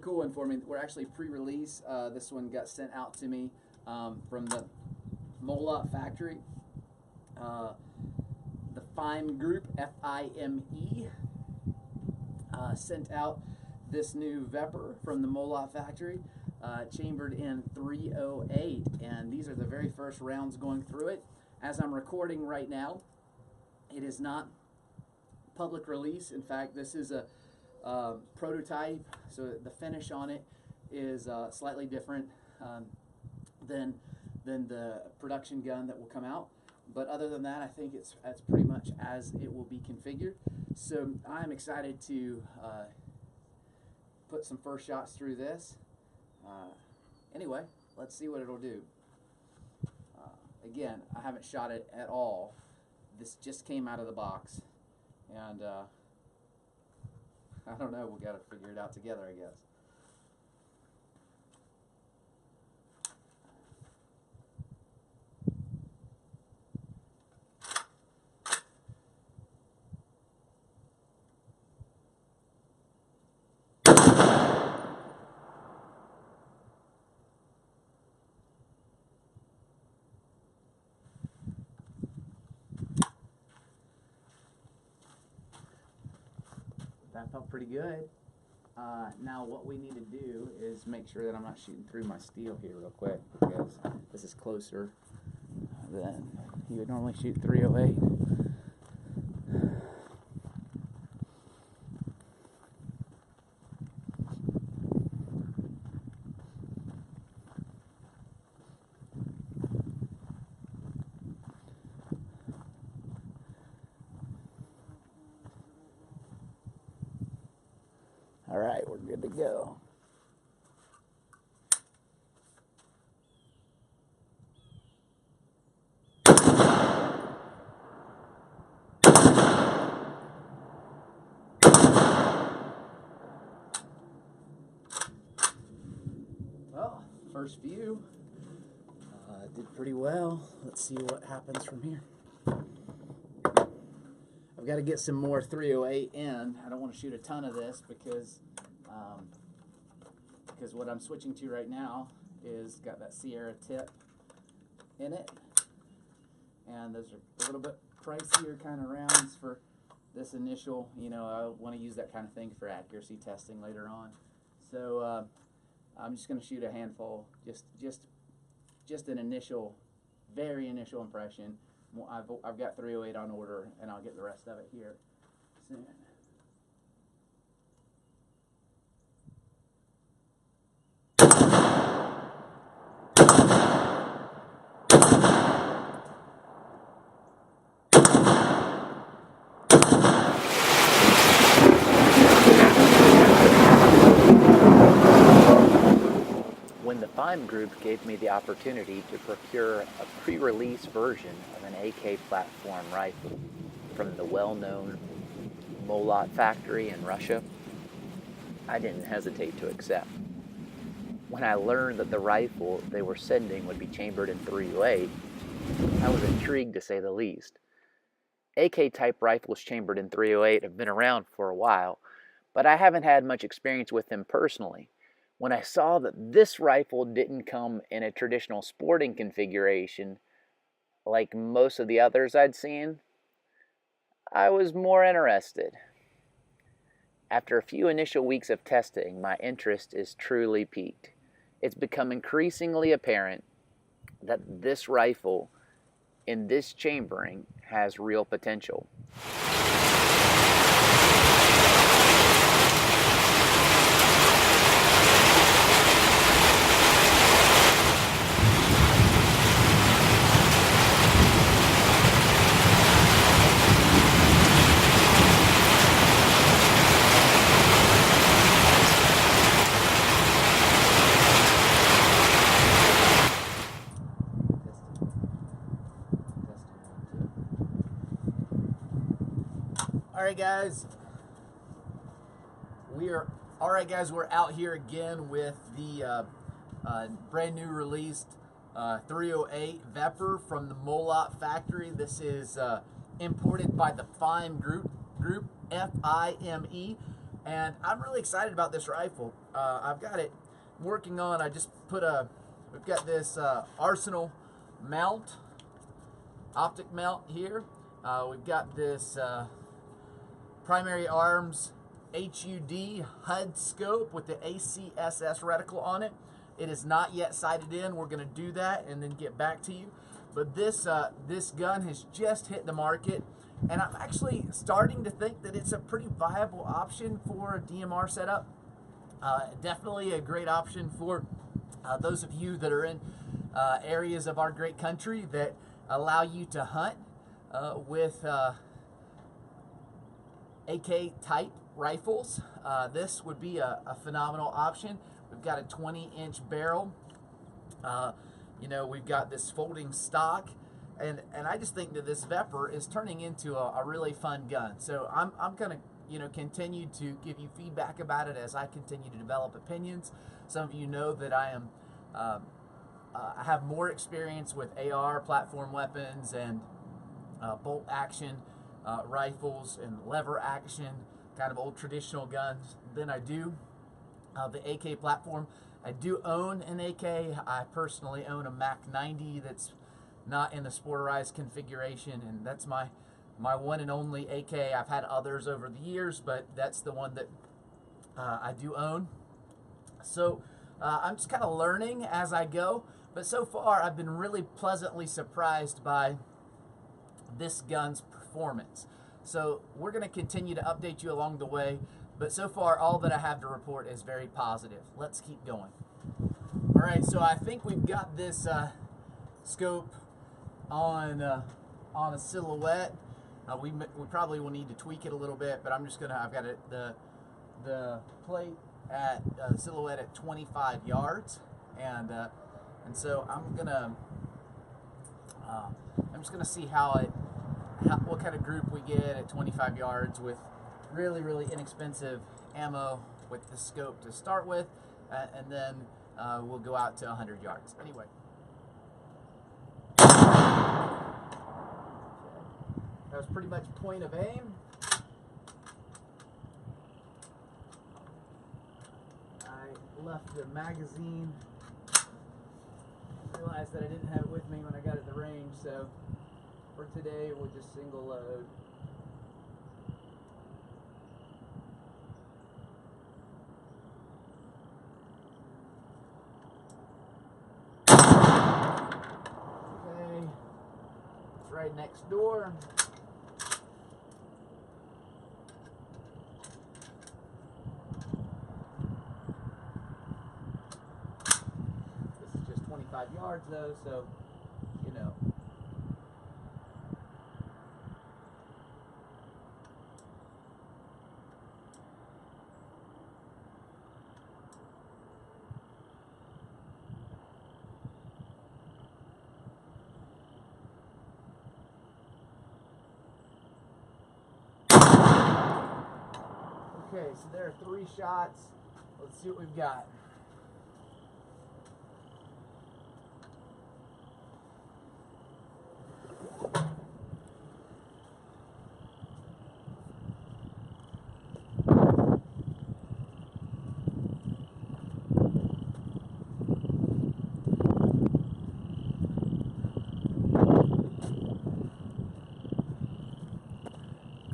cool one for me. We're actually pre-release. This one got sent out to me from the Molot factory. The FIME Group, F-I-M-E, sent out this new VEPR from the Molot factory, chambered in 308, and these are the very first rounds going through it. As I'm recording right now, it is not public release. In fact, this is a prototype, so the finish on it is slightly different than the production gun that will come out. But other than that, I think it's pretty much as it will be configured. So I'm excited to put some first shots through this. Anyway, let's see what it'll do. Again, I haven't shot it at all. This just came out of the box, and I don't know, we've got to figure it out together, I guess. That felt pretty good. Now what we need to do is make sure that I'm not shooting through my steel here real quick, because this is closer than you would normally shoot 308. All right, we're good to go. Well, first view did pretty well. Let's see what happens from here. I've got to get some more 308 in. I don't want to shoot a ton of this because what I'm switching to right now is got that Sierra tip in it, and those are a little bit pricier kind of rounds for this initial. You know, I want to use that kind of thing for accuracy testing later on. So I'm just going to shoot a handful, just an initial, very initial impression. I've got 308 on order, and I'll get the rest of it here soon. When the FIME Group gave me the opportunity to procure a pre-release version of an AK platform rifle from the well-known Molot factory in Russia, I didn't hesitate to accept. When I learned that the rifle they were sending would be chambered in 308, I was intrigued to say the least. AK-type rifles chambered in 308 have been around for a while, but I haven't had much experience with them personally. When I saw that this rifle didn't come in a traditional sporting configuration like most of the others I'd seen, I was more interested. After a few initial weeks of testing, my interest is truly piqued. It's become increasingly apparent that this rifle in this chambering has real potential. Alright guys, we're out here again with the brand new released 308 VEPR from the Molot factory. This is imported by the FIME Group, F-I-M-E. And I'm really excited about this rifle. I've got it working on, I just put we've got this Arsenal mount, optic mount here. We've got this Primary Arms HUD scope with the ACSS reticle on it. It is not yet sighted in. We're going to do that and then get back to you. But this gun has just hit the market, and I'm actually starting to think that it's a pretty viable option for a DMR setup. Definitely a great option for those of you that are in areas of our great country that allow you to hunt with AK type rifles. This would be a phenomenal option. We've got a 20-inch barrel. You know, we've got this folding stock, and I just think that this VEPR is turning into a really fun gun. So I'm gonna, you know, continue to give you feedback about it as I continue to develop opinions. Some of you know that I am I have more experience with AR platform weapons and bolt action rifles and lever action kind of old traditional guns than I do the AK platform. I do own an AK. I personally own a Mac 90 that's not in the sporterized configuration, and that's my one and only AK. I've had others over the years, but that's the one that I do own. So I'm just kind of learning as I go, but so far I've been really pleasantly surprised by this gun's performance. So we're going to continue to update you along the way, but so far all that I have to report is very positive. Let's keep going. All right, so I think we've got this scope on a silhouette. We probably will need to tweak it a little bit, but I'm just gonna. I've got it, the plate at silhouette at 25 yards, and so I'm just gonna see what kind of group we get at 25 yards with really inexpensive ammo with the scope to start with, and then we'll go out to 100 yards. Anyway. That was pretty much point of aim. I left the magazine. I realized that I didn't have it with me when I got at the range, so for today we'll just single load. Okay, it's right next door. This is just 25 yards though, so you know. Okay, so there are 3 shots. Let's see what we've got.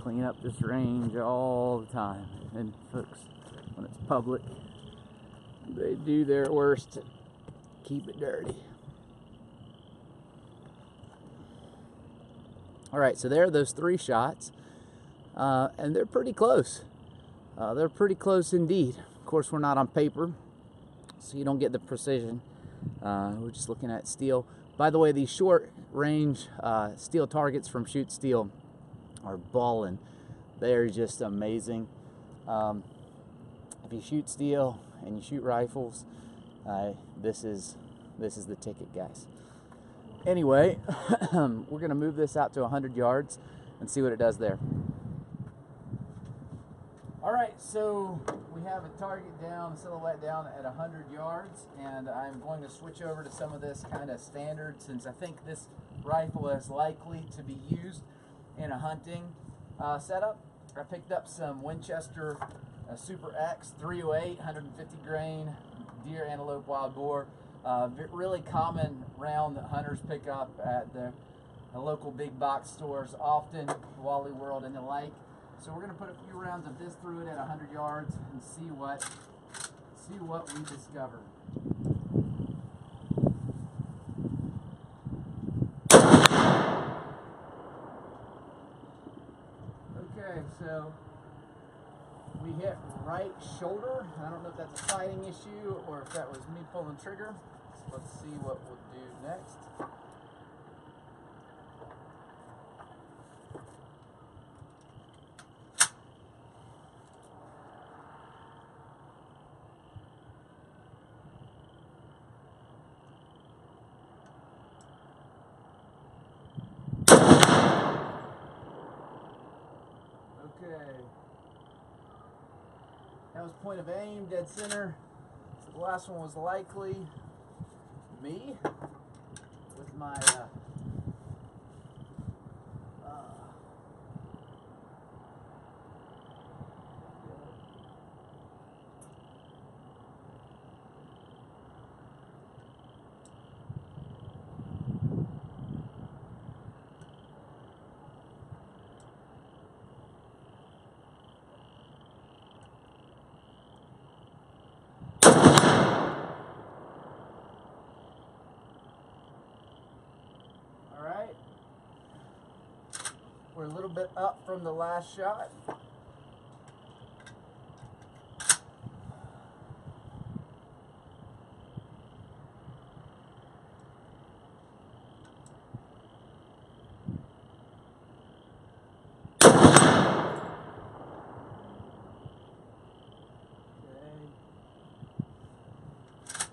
Clean up this range all the time, and folks, when it's public, they do their worst to keep it dirty. All right, so there are those 3 shots, and they're pretty close. They're pretty close indeed. Of course, we're not on paper, so you don't get the precision. We're just looking at steel. By the way, these short range steel targets from Shoot Steel are ballin'. They're just amazing. If you shoot steel and you shoot rifles, this is the ticket, guys. Anyway, we're gonna move this out to 100 yards and see what it does there. All right, so we have a target down, a silhouette down at 100 yards, and I'm going to switch over to some of this kind of standard, since I think this rifle is likely to be used in a hunting setup. I picked up some Winchester a Super X 308, 150 grain deer, antelope, wild boar. Really common round that hunters pick up at the local big box stores, often Wally World and the like. So we're going to put a few rounds of this through it at 100 yards and see what we discover. Okay, so we hit right shoulder. I don't know if that's a sighting issue or if that was me pulling trigger. So let's see what we'll do next. Okay. That was point of aim, dead center. So the last one was likely me with my Alright, we're a little bit up from the last shot.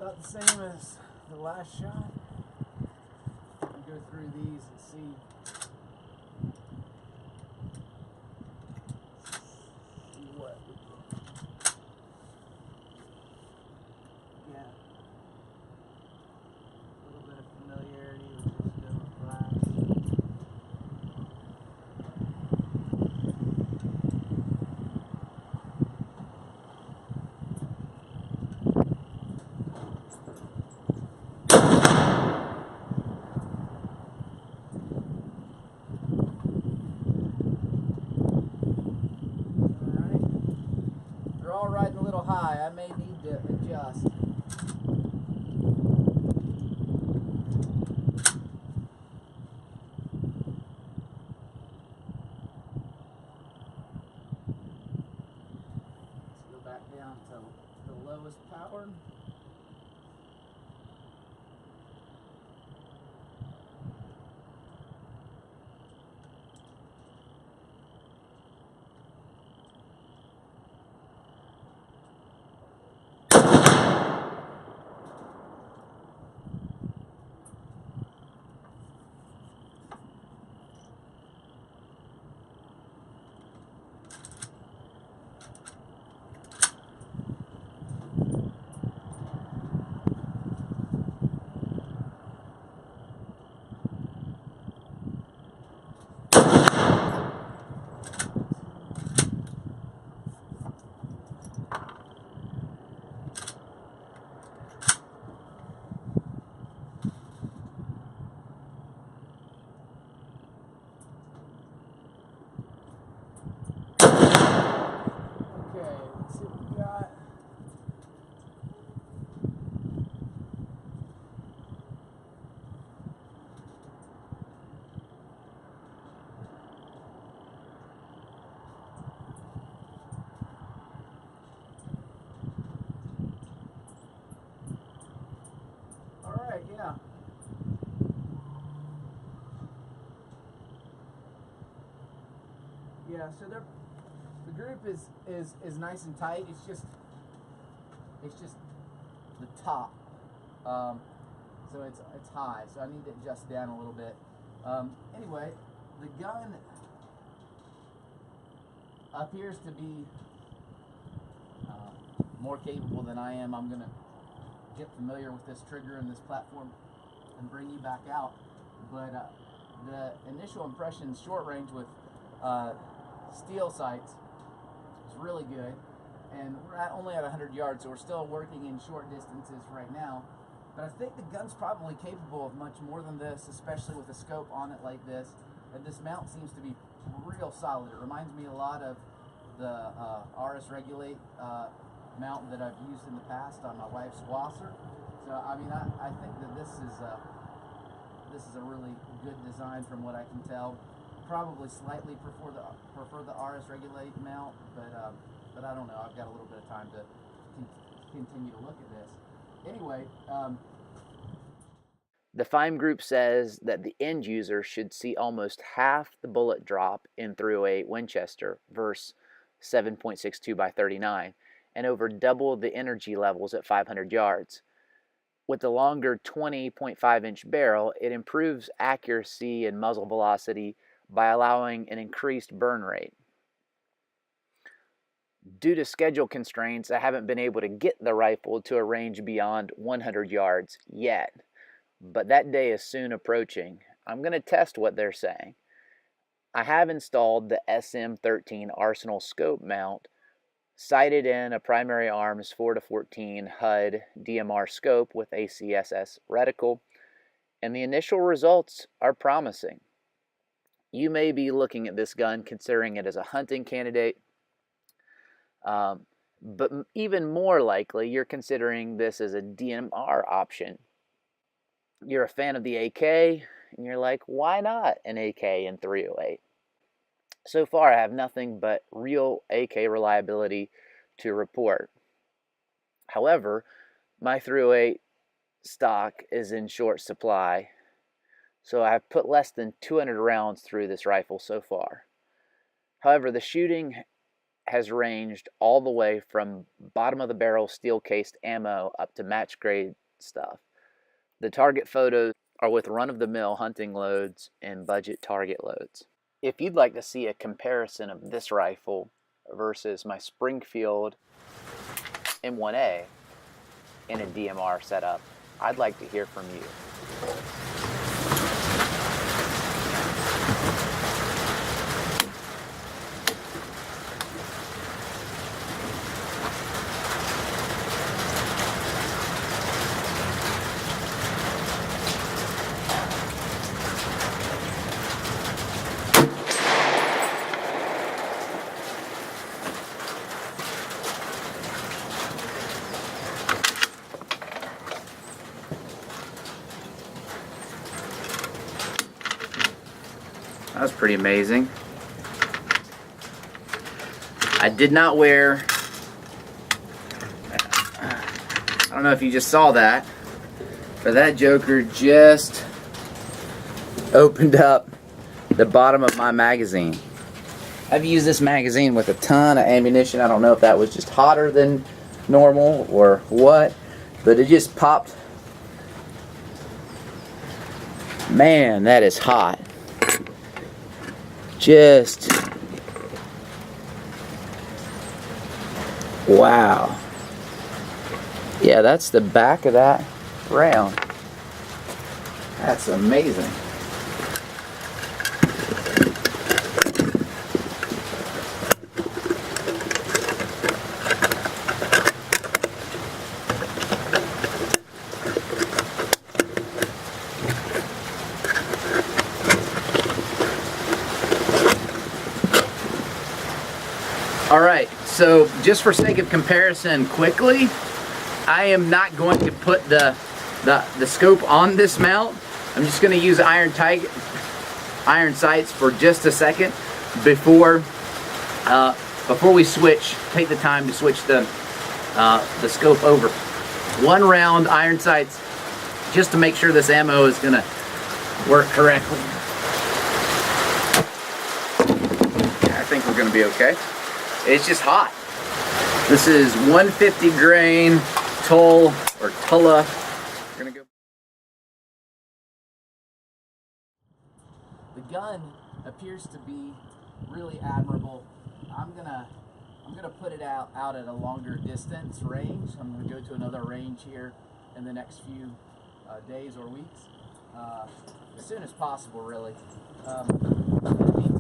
About the same as the last shot. I'll go through these and see what we can get. A little bit of familiarity with this different flash. They're all riding a little high. I may need to adjust. Let's go back down to the lowest power. Yeah. Yeah, so the group is nice and tight. It's just the top. So it's high. So I need to adjust down a little bit. Anyway, the gun appears to be more capable than I am. I'm gonna get familiar with this trigger and this platform and bring you back out. But the initial impression, short range with steel sights, is really good. and we're only at 100 yards, so we're still working in short distances right now. But I think the gun's probably capable of much more than this, especially with a scope on it like this. And this mount seems to be real solid. It reminds me a lot of the RS Regulate mount that I've used in the past on my wife's Wasser. So I mean, I think that this is a really good design from what I can tell. Probably slightly prefer the RS Regulate mount, but I don't know. I've got a little bit of time to continue to look at this. Anyway, the FIME Group says that the end user should see almost half the bullet drop in .308 Winchester versus 7.62 by 39, and over double the energy levels at 500 yards. With the longer 20.5-inch barrel, it improves accuracy and muzzle velocity by allowing an increased burn rate. Due to schedule constraints, I haven't been able to get the rifle to a range beyond 100 yards yet, but that day is soon approaching. I'm going to test what they're saying. I have installed the SM13 Arsenal scope mount, sighted in a primary arms 4-14 HUD DMR scope with ACSS reticle, and the initial results are promising. You may be looking at this gun considering it as a hunting candidate, but even more likely you're considering this as a DMR option. You're a fan of the AK, and you're like, why not an AK in .308? So far, I have nothing but real AK reliability to report. However, my .308 stock is in short supply, so I've put less than 200 rounds through this rifle so far. However, the shooting has ranged all the way from bottom of the barrel steel cased ammo up to match grade stuff. The target photos are with run-of-the-mill hunting loads and budget target loads. If you'd like to see a comparison of this rifle versus my Springfield M1A in a DMR setup, I'd like to hear from you. That was pretty amazing. I did not wear, I don't know if you just saw that, but that joker just opened up the bottom of my magazine. I've used this magazine with a ton of ammunition. I don't know if that was just hotter than normal or what, but it just popped. Man, that is hot. Just wow. Yeah, that's the back of that round. That's amazing. Alright, so just for sake of comparison quickly, I am not going to put the scope on this mount. I'm just going to use iron sights for just a second before we switch. Take the time to switch the scope over. One round iron sights just to make sure this ammo is going to work correctly. I think we're going to be okay. It's just hot. This is 150 grain Tull or Tulla. We're gonna go. the gun appears to be really admirable. I'm gonna put it out at a longer distance range. I'm gonna go to another range here in the next few days or weeks, as soon as possible, really. In the meantime,